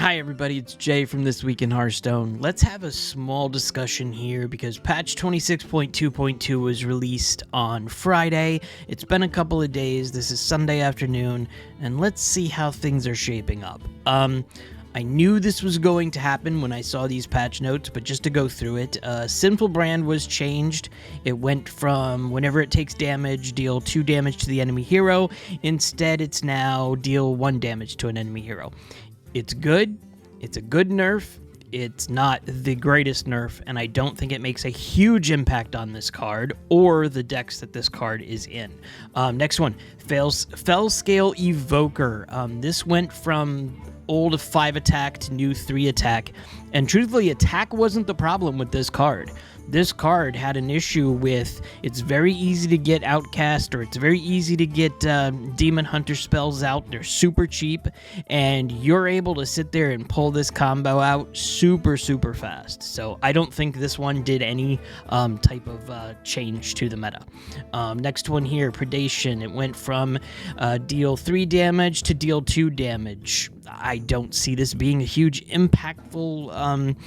Hi everybody, it's Jay from This Week in Hearthstone. Let's have a small discussion here because patch 26.2.2 was released on Friday. It's been a couple of days, this is Sunday afternoon, and let's see how things are shaping up. I knew this was going to happen when I saw these patch notes, but just to go through it, Sinful Brand was changed. It went from whenever it takes damage, deal 2 damage to the enemy hero. Instead, it's now deal 1 damage to an enemy hero. It's good. It's a good nerf. It's not the greatest nerf, and I don't think it makes a huge impact on this card or the decks that this card is in. Next one, Fell Scale Evoker. This went from old 5 attack to new 3 attack, and truthfully, attack wasn't the problem with this card. This card had an issue with it's very easy to get Outcast, or it's very easy to get Demon Hunter spells out. They're super cheap, and you're able to sit there and pull this combo out super fast. So I don't think this one did any type of change to the meta. Next one here, Predation. It went from deal 3 damage to deal 2 damage. I don't see this being a huge impactful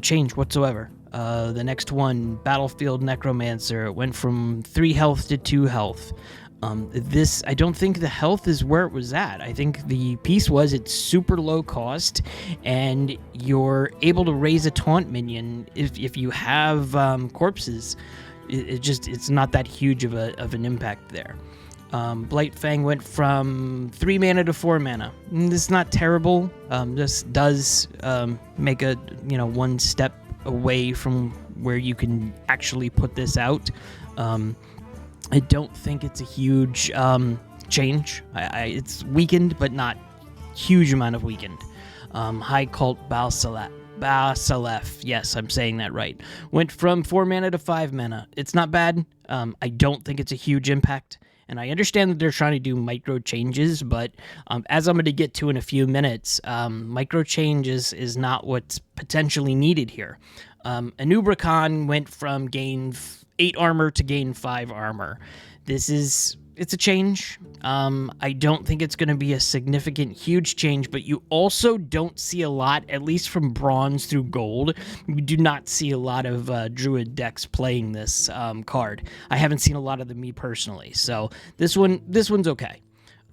change whatsoever. The next one, Battlefield Necromancer, it went from 3 health to 2 health. I don't think the health is where it was at. I think the piece was it's super low cost, and you're able to raise a taunt minion if you have corpses. It's not that huge of an impact there. Blightfang went from 3 mana to 4 mana. This is not terrible. This does make a one step away from where you can actually put this out. I don't think it's a huge change. It's weakened, but not huge amount of weakened. High Cult Basalef, yes, I'm saying that right. Went from 4 mana to 5 mana. It's not bad. I don't think it's a huge impact. And I understand that they're trying to do micro changes, but as I'm going to get to in a few minutes, micro changes is not what's potentially needed here. Anubrakan went from gain 8 armor to gain 5 armor. It's a change. I don't think it's going to be a significant, huge change, but you also don't see a lot, at least from bronze through gold. You do not see a lot of druid decks playing this card. I haven't seen a lot of them, me personally. So this one's okay.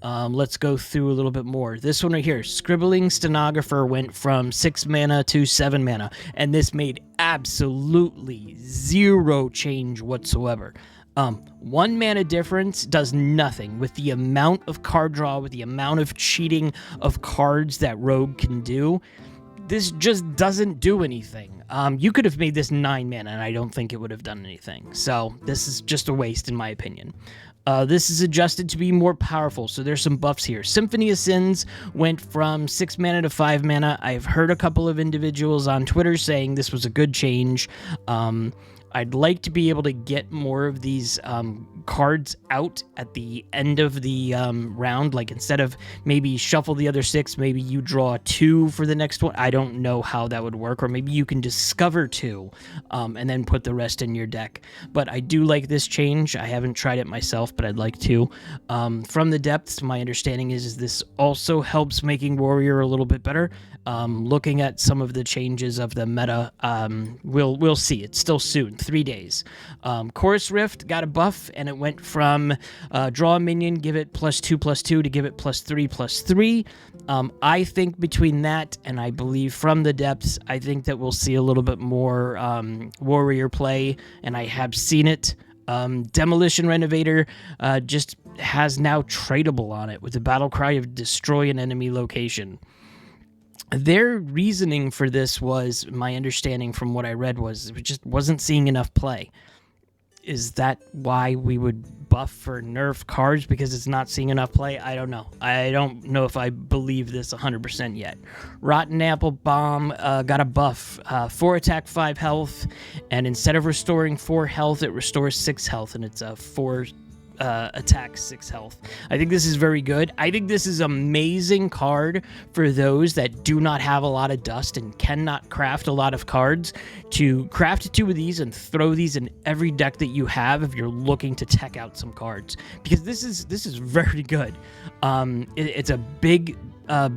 Let's go through a little bit more. This one right here, Scribbling Stenographer, went from 6 mana to 7 mana, and this made absolutely 0 change whatsoever. 1 mana difference does nothing with the amount of card draw, with the amount of cheating of cards that Rogue can do. This just doesn't do anything. You could have made this 9 mana, and I don't think it would have done anything. So this is just a waste, in my opinion. This is adjusted to be more powerful, so there's some buffs here. Symphony of Sins went from 6 mana to 5 mana. I've heard a couple of individuals on Twitter saying this was a good change. I'd like to be able to get more of these cards out at the end of the round. Like, instead of maybe shuffle the other 6, maybe you draw 2 for the next one. I don't know how that would work. Or maybe you can discover 2 and then put the rest in your deck. But I do like this change. I haven't tried it myself, but I'd like to. From the depths, my understanding is this also helps making Warrior a little bit better. Looking at some of the changes of the meta, we'll see. It's still soon, 3 days. Chorus Rift got a buff, and it went from draw a minion, give it +2/+2 to give it +3/+3. I think between that and I believe From the Depths, I think that we'll see a little bit more Warrior play, and I have seen it. Demolition Renovator just has now tradable on it with the battle cry of destroy an enemy location. Their reasoning for this was, my understanding from what I read was, it just wasn't seeing enough play. Is that why we would buff or nerf cards because it's not seeing enough play? I don't know. I don't know if I believe this 100% yet. Rotten Apple Bomb got a buff. 4 attack, 5 health, and instead of restoring 4 health, it restores 6 health, and it's a 4 attack, 6 health. I think this is very good. I think this is amazing card for those that do not have a lot of dust and cannot craft a lot of cards, to craft 2 of these and throw these in every deck that you have if you're looking to tech out some cards, because this is very good. It's a big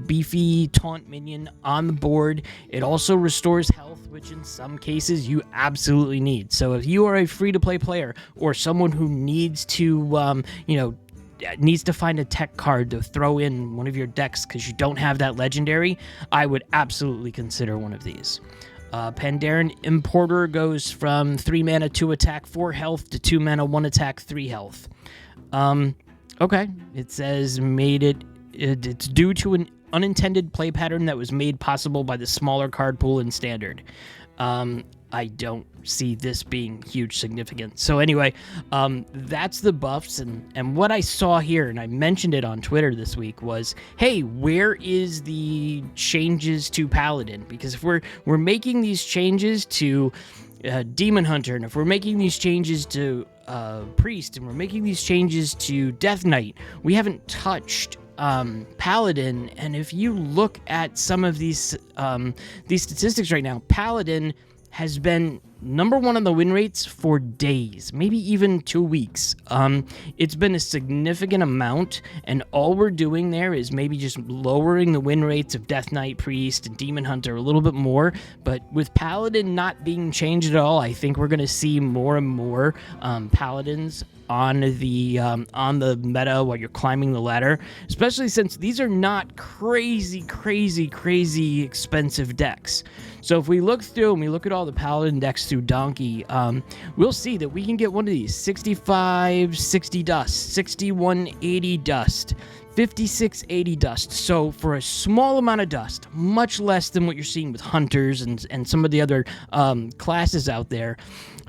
beefy taunt minion on the board. It also restores health, which in some cases you absolutely need. So if you are a free-to-play player or someone who needs to, needs to find a tech card to throw in one of your decks because you don't have that legendary, I would absolutely consider one of these. Pandaren Importer goes from 3 mana, 2 attack, 4 health to 2 mana, 1 attack, 3 health. Okay, it says it's due to an unintended play pattern that was made possible by the smaller card pool in Standard. I don't see this being huge significance. So anyway, that's the buffs, and what I saw here, and I mentioned it on Twitter this week, was, hey, where is the changes to Paladin? Because if we're making these changes to Demon Hunter, and if we're making these changes to Priest, and we're making these changes to Death Knight, we haven't touched Paladin. And if you look at some of these statistics right now, Paladin has been number 1 on the win rates for days, maybe even 2 weeks. It's been a significant amount, and all we're doing there is maybe just lowering the win rates of Death Knight, Priest, and Demon Hunter a little bit more. But with Paladin not being changed at all, I think we're going to see more and more Paladins on the meta while you're climbing the ladder, especially since these are not crazy expensive decks. So if we look through and we look at all the Paladin decks through Donkey, we'll see that we can get one of these 65, 60 dust, 61, 80 dust, 56, 80 dust. So for a small amount of dust, much less than what you're seeing with Hunters and some of the other classes out there,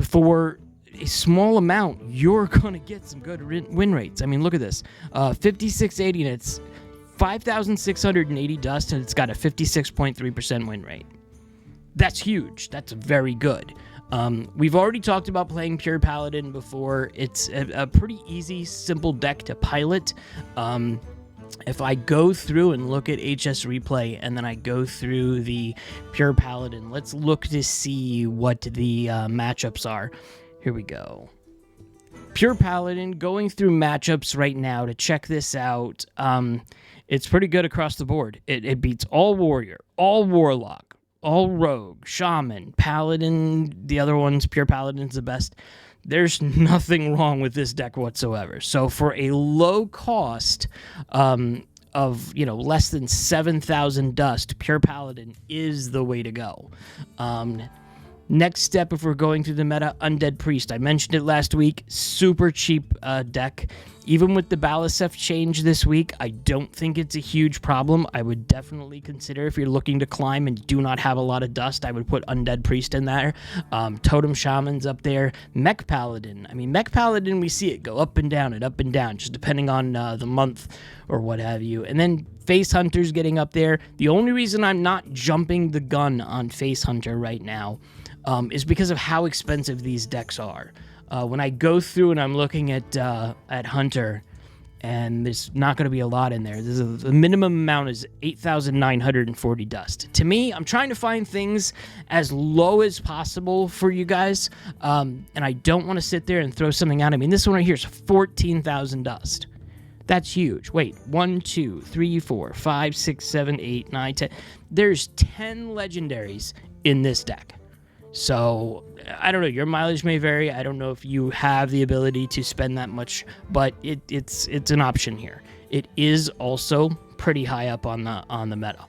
for a small amount, you're going to get some good win rates. I mean, look at this. 5680, and it's 5,680 dust, and it's got a 56.3% win rate. That's huge. That's very good. We've already talked about playing Pure Paladin before. It's a pretty easy, simple deck to pilot. If I go through and look at HS Replay, and then I go through the Pure Paladin, let's look to see what the matchups are. Here we go. Pure Paladin, going through matchups right now to check this out. It's pretty good across the board. It beats all Warrior, all Warlock, all Rogue, Shaman, Paladin. The other ones, Pure Paladin's the best. There's nothing wrong with this deck whatsoever. So for a low cost of less than 7,000 dust, Pure Paladin is the way to go. Next step, if we're going through the meta, Undead Priest. I mentioned it last week. Super cheap deck. Even with the Balasef change this week, I don't think it's a huge problem. I would definitely consider, if you're looking to climb and do not have a lot of dust, I would put Undead Priest in there. Totem Shaman's up there. Mech Paladin. I mean, Mech Paladin, we see it go up and down, just depending on the month or what have you. And then Face Hunter's getting up there. The only reason I'm not jumping the gun on Face Hunter right now is because of how expensive these decks are. When I go through and I'm looking at Hunter, and there's not going to be a lot in there. The minimum amount is 8,940 dust. To me, I'm trying to find things as low as possible for you guys, and I don't want to sit there and throw something out. I mean, this one right here is 14,000 dust. That's huge. Wait, 1, 2, 3, 4, 5, 6, 7, 8, 9, 10. There's 10 legendaries in this deck. So, I don't know, your mileage may vary. I don't know if you have the ability to spend that much, but it's an option here. It is also pretty high up on the meta.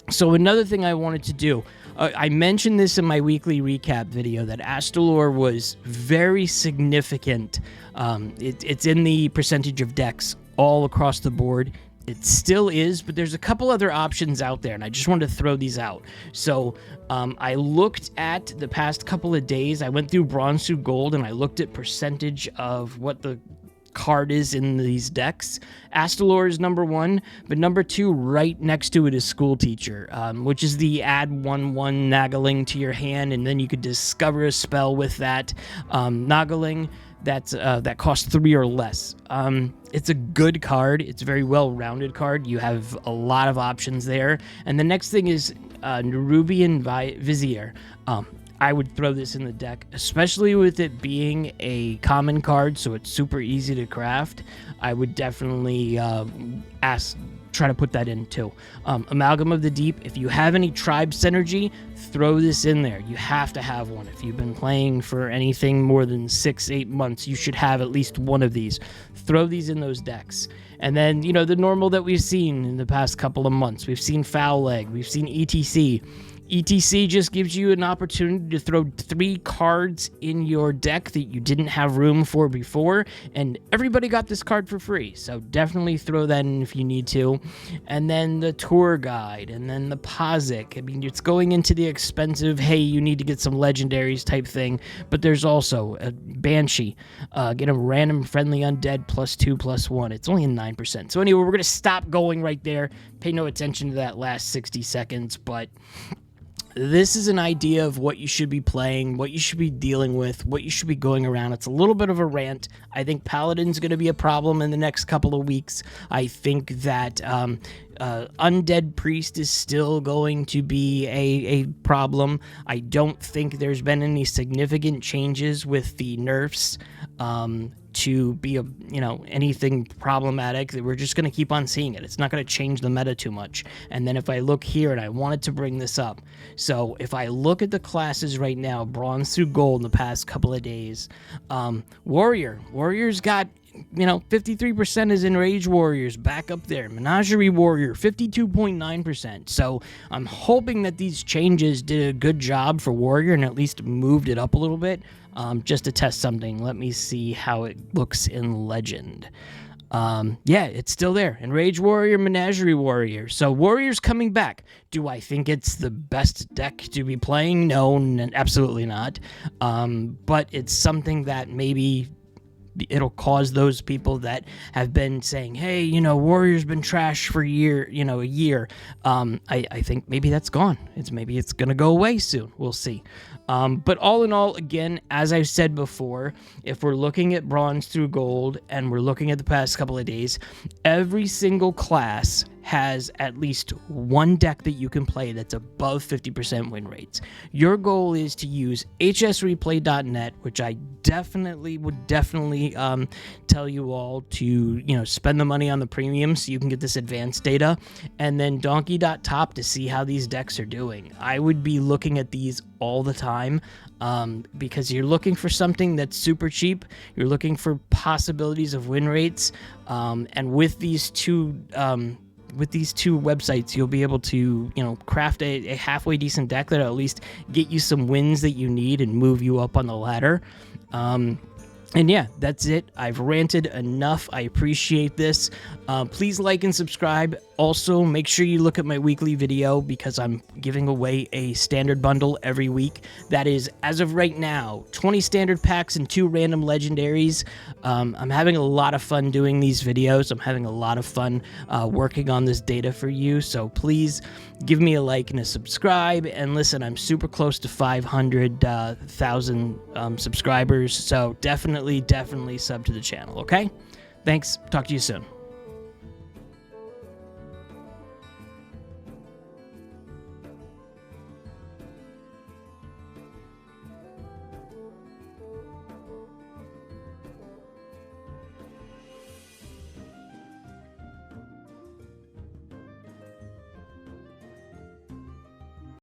So another thing I wanted to do, I mentioned this in my weekly recap video, that Astalor was very significant. It's in the percentage of decks all across the board. It still is, but there's a couple other options out there, and I just wanted to throw these out. So I looked at the past couple of days. I went through Bronze through Gold, and I looked at percentage of what the card is in these decks. Astalor is number 1, but number 2 right next to it is School Teacher, which is the add 1/1 Naggling to your hand, and then you could discover a spell with that Naggling. That costs 3 or less. It's a good card. It's a very well-rounded card. You have a lot of options there. And the next thing is Nerubian Vizier. I would throw this in the deck, especially with it being a common card, so it's super easy to craft. I would definitely try to put that in too. Amalgam of the Deep, if you have any tribe synergy, throw this in there. You have to have one. If you've been playing for anything more than 6-8 months, you should have at least one of these. Throw these in those decks. And then, the normal that we've seen in the past couple of months. We've seen Foul Leg. We've seen ETC. ETC just gives you an opportunity to throw 3 cards in your deck that you didn't have room for before, and everybody got this card for free, so definitely throw that in if you need to. And then the Tour Guide, and then the Pozic. I mean, it's going into the expensive, hey, you need to get some legendaries type thing, but there's also a Banshee. Get a random friendly undead +2/+1. It's only a 9%. So anyway, we're going to stop going right there. Pay no attention to that last 60 seconds, but this is an idea of what you should be playing, what you should be dealing with, what you should be going around. It's a little bit of a rant. I think Paladin's going to be a problem in the next couple of weeks. I think that Undead Priest is still going to be a problem. I don't think there's been any significant changes with the nerfs to be anything problematic. That we're just going to keep on seeing it. It's not going to change the meta too much. And then if I look here, and I wanted to bring this up, so if I look at the classes right now, bronze through gold in the past couple of days, Warrior's got 53% is Enraged Warriors, back up there. Menagerie Warrior, 52.9%. So I'm hoping that these changes did a good job for Warrior and at least moved it up a little bit, just to test something. Let me see how it looks in Legend. Yeah, it's still there. Enraged Warrior, Menagerie Warrior. So Warrior's coming back. Do I think it's the best deck to be playing? No, absolutely not. But it's something that maybe it'll cause those people that have been saying, hey, Warrior's been trash for a year. I think maybe that's gone. Maybe it's going to go away soon. We'll see. But all in all, again, as I've said before, if we're looking at bronze through gold and we're looking at the past couple of days, every single class has at least one deck that you can play that's above 50% win rates. Your goal is to use hsreplay.net, which I would definitely tell you all to spend the money on the premium so you can get this advanced data, and then donkey.top to see how these decks are doing. I would be looking at these all the time because you're looking for something that's super cheap. You're looking for possibilities of win rates, and with these two websites, you'll be able to, craft a halfway decent deck that'll at least get you some wins that you need and move you up on the ladder. And yeah, that's it. I've ranted enough. I appreciate this. Please like and subscribe. Also, make sure you look at my weekly video because I'm giving away a standard bundle every week. That is, as of right now, 20 standard packs and 2 random legendaries. I'm having a lot of fun doing these videos. I'm having a lot of fun working on this data for you. So please give me a like and a subscribe. And listen, I'm super close to 500,000 subscribers. So definitely sub to the channel, okay? Thanks. Talk to you soon.